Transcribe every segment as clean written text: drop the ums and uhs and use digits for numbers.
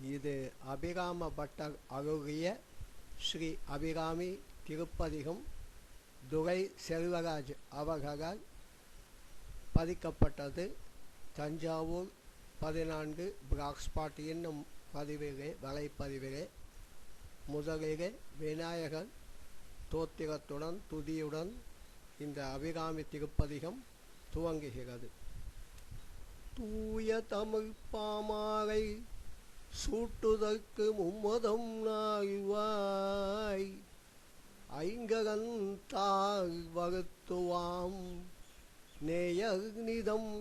இது அபிராம பட்டர் அருளிய ஸ்ரீ அபிராமி திருப்பதிகம் துரை செல்வராஜ் அவர்களால் பதிக்கப்பட்டது. தஞ்சாவூர் 14 பிளாக் ஸ்பாட் என்னும் பதிவிலே வலைப்பதிவிலே முதலிலே விநாயகர் தோத்திரத்துடன் துதியுடன் இந்த அபிராமி திருப்பதிகம் துவங்குகிறது. தூய தமிழ் பாமாலை சூட்டுதற்கு மும்மதம் நாய்வாய் ஐங்கரன் தாழ் வருத்துவாம் நேயர் நிதம்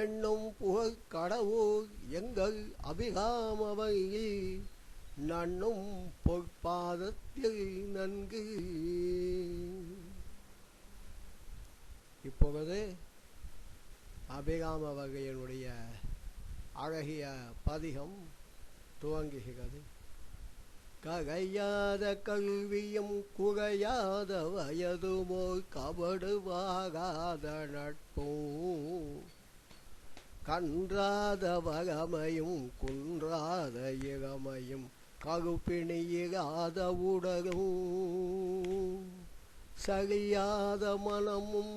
எண்ணும் புகழ் கடவுள் எங்கள் அபிராமவையில் நன்னும் பொற்பாதத்தில் நன்கு. இப்பொழுது அபிராம வகையினுடைய அழகிய பதிகம் துவங்குகிறது. ககையாத கல்வியும் குறையாத வயதுமோர் கபடுவாகாத நட்பும் கன்றாத வகமையும் குன்றாத இளமையும் கருப்பிணியிராத உடலும் சரியாத மனமும்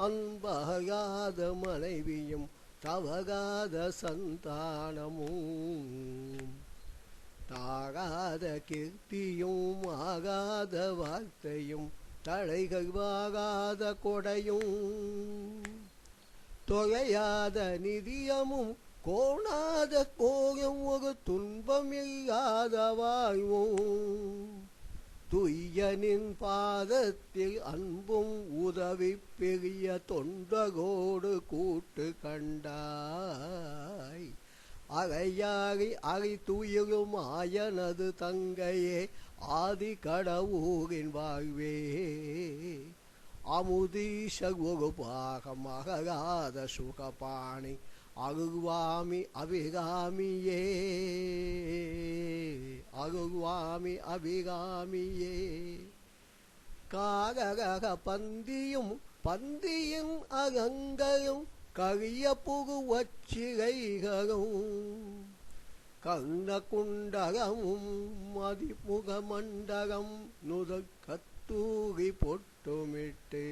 அன்பகாத மனைவியும் தவகாத சந்தானமும் தாகாத கீர்த்தியும் ஆகாத வார்த்தையும் தடைகள் வாகாத கொடையும் தொகையாத நிதியமும் கோணாத கோயம் ஒரு துன்பமில்லாத வாழ்வும் துய்யனின் பாதத்தில் அன்பும் உதவி பெரிய தொண்டகோடு கூட்டு கண்டாய் அறையாகி அறை துயிலும் ஆயனது தங்கையே ஆதி கடவுரின் வாழ்வே அமுதீஷ ஒரு பாகம் அகராத சுகபாணி அருள்வாமி அபிராமியே அருள்வாமி அபிராமியே காரக பந்தியும் பந்தியின் அகங்கையும் கரிய புகுவச்சிகைகளும் கர்ண குண்டகமும் மதிமுக மண்டகம் நுதல் கத்தூரி பொட்டுமிட்டு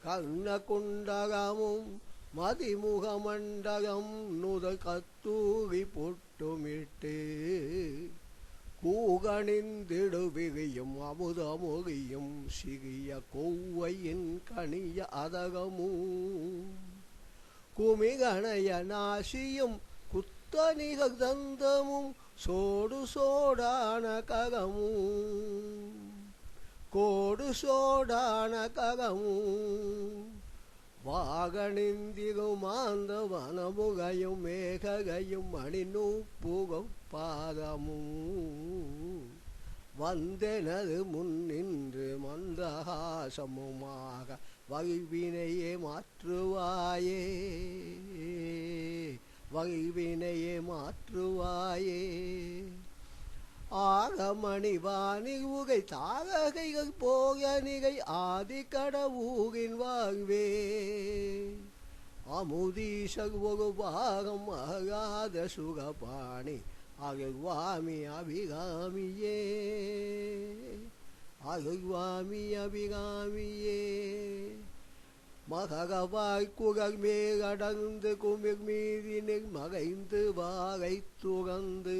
கர்ண குண்டகமும் மதிமுக மண்டகம் நுதல் கத்தூரி பொட்டுமிட்டு கூகணிந்திடுவிரியும் அமுதமொழியும் சிறிய கொவ்வையின் கனிய அதகமும் குமிகணைய நாசியும் குத்தனிக தந்தமும் சோடு சோடான ககமும் கோடு சோடான ககமும் வாகணிந்திருமாந்த வனமுகையும் மேககையும் மணிநூப்புகம் பாதமும் வந்தெனது முன்னின்று மந்தகாசமுமாக வல்வினையே மாற்றுவாயே வல்வினையே மாற்றுவாயே ஆகமணி வானில் உகை தாரகைகள் போக நிகை ஆதி கடவுரின் வாழ்வே அமுதீஷர் ஒரு பாகம் அகாத சுகபாணி அருள்வாமி அபிராமியே அருள்வாமி அபிராமியே மகவாய் குரல் மேலடர்ந்து குமிர் மீதினில் மறைந்து வாரை துறந்து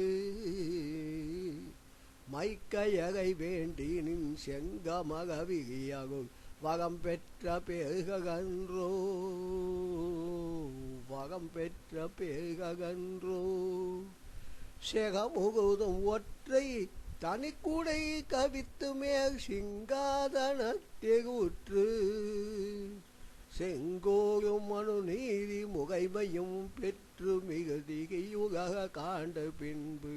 மைக்கையரை வேண்டி நின் செங்கமகவியருள் வரம் பெற்ற பேர்களன்றோ வரம் பெற்ற பேர்களன்றோ செகமுகுதும் ஒற்றை தனிக்குடை கவித்து மேல் சிங்காதனத்தெருற்று செங்கோரும் மனு நீதி முகைமையும் பெற்று மிகுதியுலக காண்ட பின்பு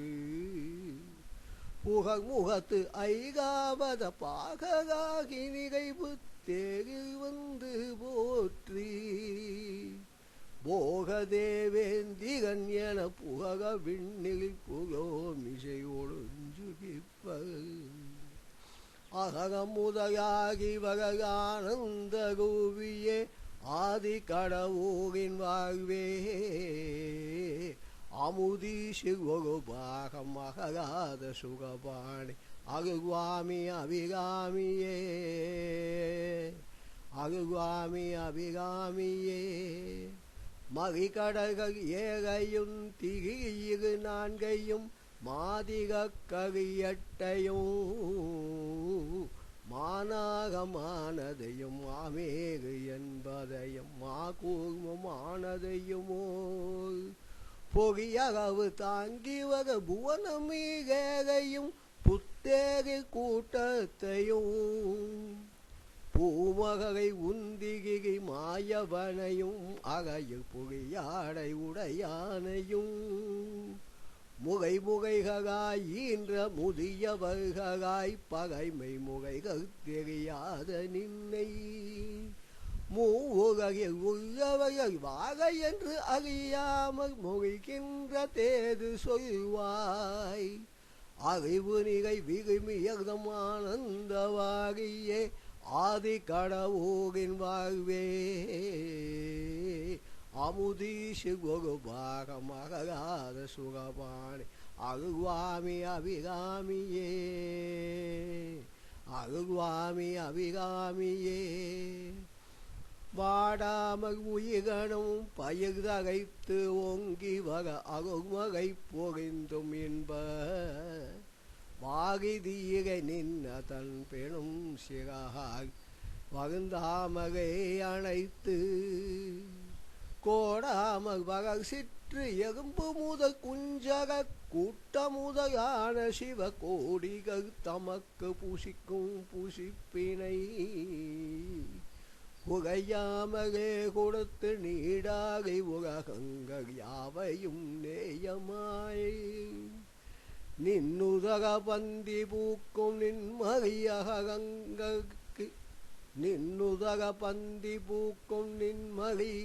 புகழ் முகத்து ஐகாவத பாகராகி நிகழ்வு தேரில் வந்து போற்றி போகதேவேந்திரன் என புகழ விண்ணில் புலோமிசை ஒழுஞ்சுகிப்ப அகமுதயாகி வகானந்த கோவியே ஆதி கடவுரின் வாழ்வே அமுதீஷு ஒரு பாகம் அகலாத சுகபாணி அருள்வாமி அபிராமியே அருள்வாமி அபிராமியே மறிகடல்கள் ஏழையும் திகிரு நான்கையும் மாதிக கரியட்டையும் மானாகமானதையும் மாமேகு என்பதையும் மாகூர்மமானதையுமோ பொறியளவு தாங்கி வர புவனமீகையும் புத்தேரி கூட்டத்தையும் பூமகரை உந்திகிரி மாயவனையும் அகையில் பொறியாடை உடையானையும் முகை முகைகளாய் ஈன்ற முதியவர்களாய் பகைமை முகைகள் தெரியாத நின்னை மூவுலகில் உள்ளவர்கள் வாக என்று அறியாமல் மொழிகின்ற தேது சொல்வாய் அறிவு நிலை விரும்பியதும் ஆனந்தவாரியே ஆதி கடவுளின் வாழ்வே அமுதீஷு ஒரு பாகம் அகலாத சுகபாணி அருள்வாமி அபிராமியே அருள்வாமி அபிராமியே வாடாமல் உயிரனும் பயிர் தகைத்து ஓங்கி வர அருள்மகை பொறிந்தும் என்ப வாகிதீரை நின்ன தன் பெணும் சிறாய் வருந்தாமகை அணைத்து கோடாமல் வகர் சிற்று எறும்பு முதல் குஞ்சக கூட்டமுதலான சிவ கோடிகள் தமக்கு புசிக்கும் புசிப்பினை உகையாமலே கொடுத்து நீடாகை உலகங்கள் யாவையும் நேயமாய் நின்னுதக பந்தி பூக்கும் நின்மறியகங்களுக்கு நின்னுதக பந்தி பூக்கும் நின்மறி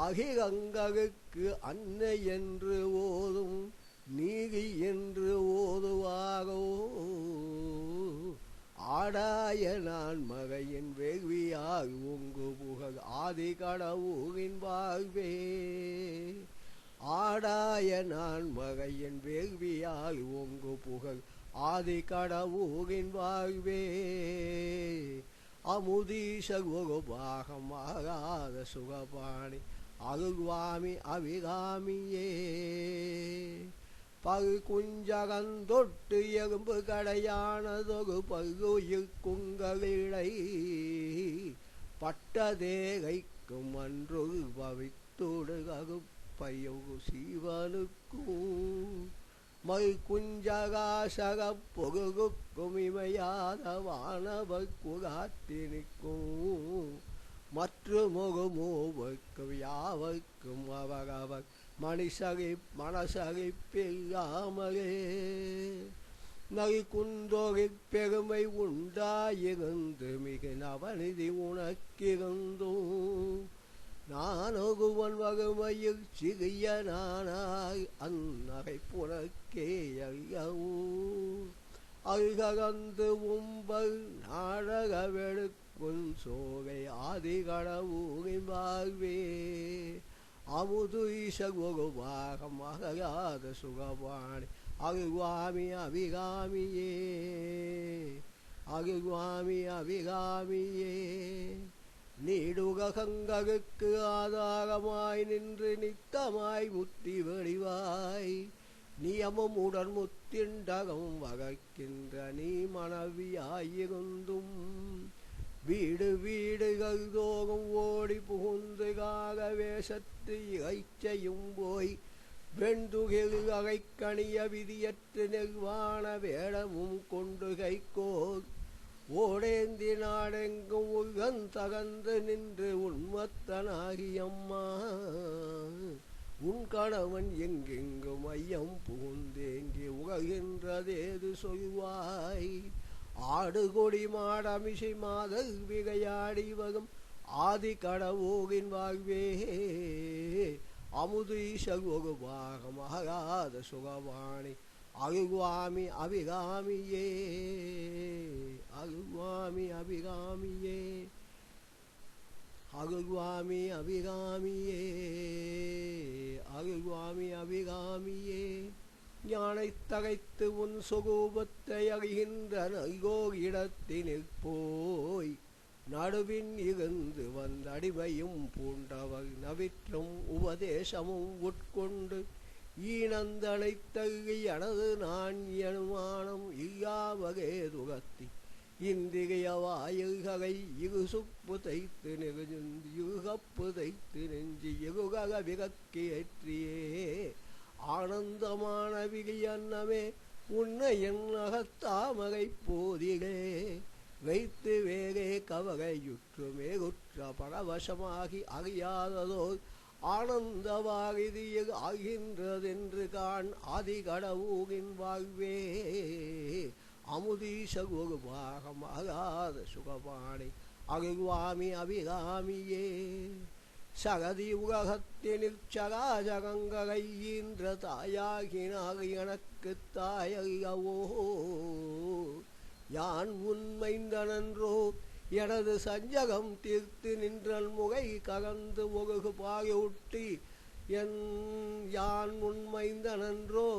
அகிரங்களுக்கு அன்னை என்று ஓதும் நீதி என்று ஓதுவாரோ ஆடாய நான் மகையின் வேள்வியாய் உங்கு புகழ் ஆதி கடவுளின் வாழ்வே ஆடாய நான் மகையின் வேள்வியாய் உங்கு புகழ் ஆதி கடவுளின் வாழ்வே அமுதீஷர் ஒரு பாகம் ஆகாத சுகபாணி அருள்வாமி அபிராமியே பல் குஞ்சகந்தொட்டு எறும்பு கடையானதொரு பல்லுயிர் குங்களிடை பட்டதேகைக்கும் அன்று பவித்தோடு அருப்பையொரு சிவனுக்கும் மை குஞ்சகாசக பொருளுக்கும் இமையாத வானவர் குகாத்தினிக்கும் மற்றும் ஒரு மூவர்க்கும் யாவர்க்கும் அவரவர் மனசகிப்பில்லாமலே நகை குந்தோரிற் பெருமை உண்டாயிருந்து மிக நவநிதி உனக்கிருந்தும் நான் ஒருவன் வறுமையில் சிறிய நானாய் அந்நகை புனக்கே ஐயவும் அருகந்து உம்பல் நாடக வெளுக்கும் சோகை ஆதி கடவுளின் வாழ்வே அமுது ஈசர் ஒரு பாகம் அகலாத சுகபாணி அருள்வாமி அபிராமியே அருள்வாமி அபிராமியே நீடுகங்களுக்கு ஆதாரமாய் நின்று நித்தமாய் முத்தி வடிவாய் நியமம் உடன் முத்திண்டகம் வகைக்கின்ற நீ மனைவியாயிருந்தும் வீடு வீடுகள் தோறும் ஓடி புகுந்து காக வேஷத்து இறைச்சையும் போய் வெண்துகில் அகைக்கணிய விதியற்று நிர்வாண வேடமும் கொண்டு கைக்கோர் ஓடேந்தி நாடெங்கும் உலகன் தகந்து நின்று உண்மத்தனாகியம்மா உன் கணவன் எங்கெங்கும் ஐயம் புகுந்தேங்கி உககின்றதேது சொல்வாய் ஆடு கொடி மாடமிசை மாதல் விகையாடி வரும் ஆதி கடவுளின் வாழ்வே அமுது ஈசர் ஒரு பாகம் அகலாத சுகவாணி அருள்வாமி அபிராமியே அருள்வாமி அபிராமியே அருள்வாமி அபிராமியே அருள்வாமி அபிகாமியே ஞானைத் தகைத்து உன் சொரூபத்தை அறிகின்ற நல்கோர் இடத்தினில் போய் நடுவின் இருந்து வந்தடிமையும் பூண்டவர் நவிற்றும் உபதேசமும் உட்கொண்டு ஈனந்தனை தகுதி எனது நான் எனுமானம் இல்லாமகே துகத்தி இந்திரிய வாயுகை இகுசுப்பு தைத்து நெருஞ்சி இகுகப்பு தைத்து நெஞ்சி இகுகக விகக்கி ஏற்றியே ஆனந்தமான விகியன்னமே உன்னை என் அகத்தாமகை போதிலே வைத்து வேறே கவகையுற்றுமே குற்ற பரவசமாகி அறியாததோ ஆனந்தவாகிது ஆகின்றதென்று காண் ஆதிகடவூரின் வாழ்வே அமுதீச குருபாகமாகாத சுகபாணி அருள்வாமி அபிகாமியே சகதி உலகத்தினில் சகாஜகங்களை ஈன்ற தாயாகினார் எனக்கு தாயல்லவோ யான் உண்மைந்தனன்றோ எனது சஞ்சகம் தீர்த்து நின்றன் முகை ககந்து ஒருகு பாயூட்டி யான் உண்மைந்தனன்றோ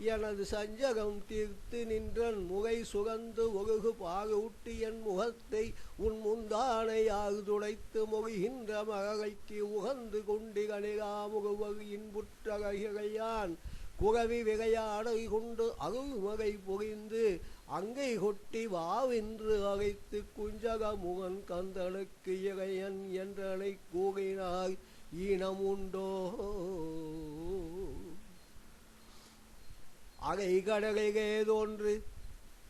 எனது சஞ்சகம் தீர்த்து நின்றன் முகை சுகந்து ஒருகு பாகூட்டி என் முகத்தை உன் முந்தானையால் துடைத்து மொழிகின்ற மகைக்கு உகந்து கொண்டி கணிகாமுகவர் இன்புற்றகையான் குகவி விகையாடை கொண்டு அருள்மகை பொறிந்து அங்கை கொட்டி வாவென்று அழைத்து குஞ்சக முகன் கந்தனுக்கு இறையன் என்றனை கூறினாய் ஈனமுண்டோ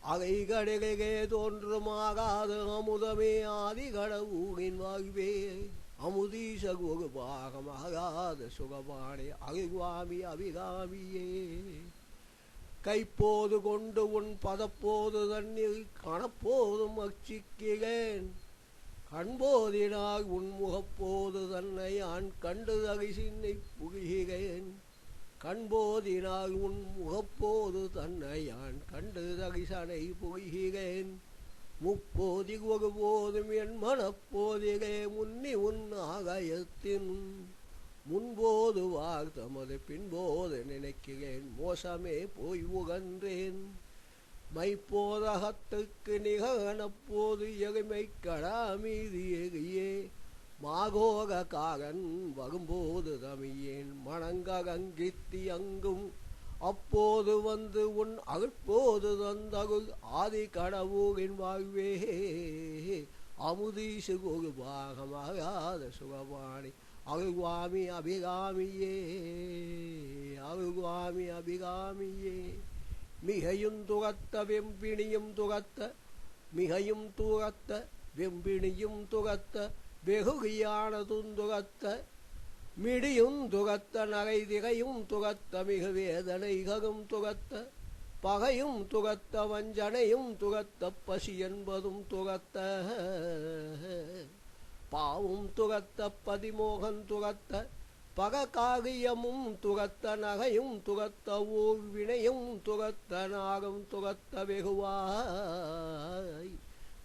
அகை கடலிலே தோன்றுமாகாது அமுதமே ஆதி கடவுளின் வாழ்வே அமுதீச குருபாகமாகாத சுகபாணி அருள்வாமி அபிகாமியே கைப்போது கொண்டு உன் பதப்போது தண்ணீர் கணப்போதும் அச்சிக்கிறேன் கண்போதினாய் உன் முகப்போது தன்னை ஆண் கண்டு அரிசினை புரிகிறேன் கண்போதினால் உன் முகப்போது தன்னை ஆண் கண்டு தரிசனை புரிகிறேன் முப்போதி ஒருபோதும் என் மனப்போதிலே முன்னி உன் ஆகாயத்தின் முன்போது வார் தமது பின்போது நினைக்கிறேன் மோசமே போய் உகன்றேன் மைப்போதகத்துக்கு நிகழப்போது எளிமை கடாமீதி எரியே மாகோகாரன் வரும்போது தமியேன் மணங்கரங்கித்தி அங்கும் அப்போது வந்து உன் அருட்போது தந்தருள் ஆதி கடவுளின் வாழ்வே அமுதீசு ஒரு பாகமாகாத சுகபாணி அருள்வாமி அபிகாமியே அருள்வாமி அபிகாமியே மிகையும் துகத்த வெம்பிணியும் துகத்த மிகையும் துகத்த வெம்பிணியும் துகத்த வெகுகியான துந்துகத்த மிடியும் துகத்த நகை திகையும் துகத்த மிக வேதனைகளும் துகத்த பகையும் துகத்த வஞ்சனையும் துகத்த பசி என்பதும் துகத்த பாவும் துகத்த பதிமோகன் துகத்த பககாரியமும் துகத்த நகையும் துகத்த ஊர் வினையும் துகத்த நாகம் துகத்த வெகுவாய்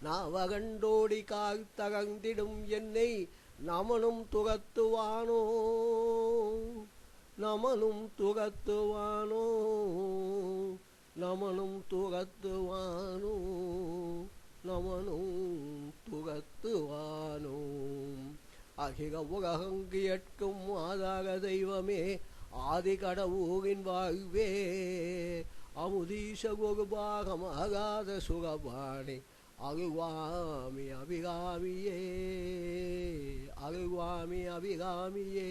நாவகண்டோடி காய்த்தகந்திடும் என்னை நமனும் துகத்துவானோ நமனும் துகத்துவானோ நமனும் துகத்துவானோ நமனும் துகத்துவானோ அகில உலகங்கு எட்கும் ஆதாக தெய்வமே ஆதி கடவுளின் வாழ்வே அமுதீச ஒரு பாகமாகாத சுகபாணி அருள்வாமி அபிகாமியே அருள்வாமி அபிகாமியே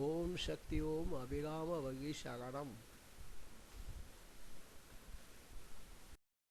ஓம் சக்தி ஓம் அபிராம வகி சரணம்.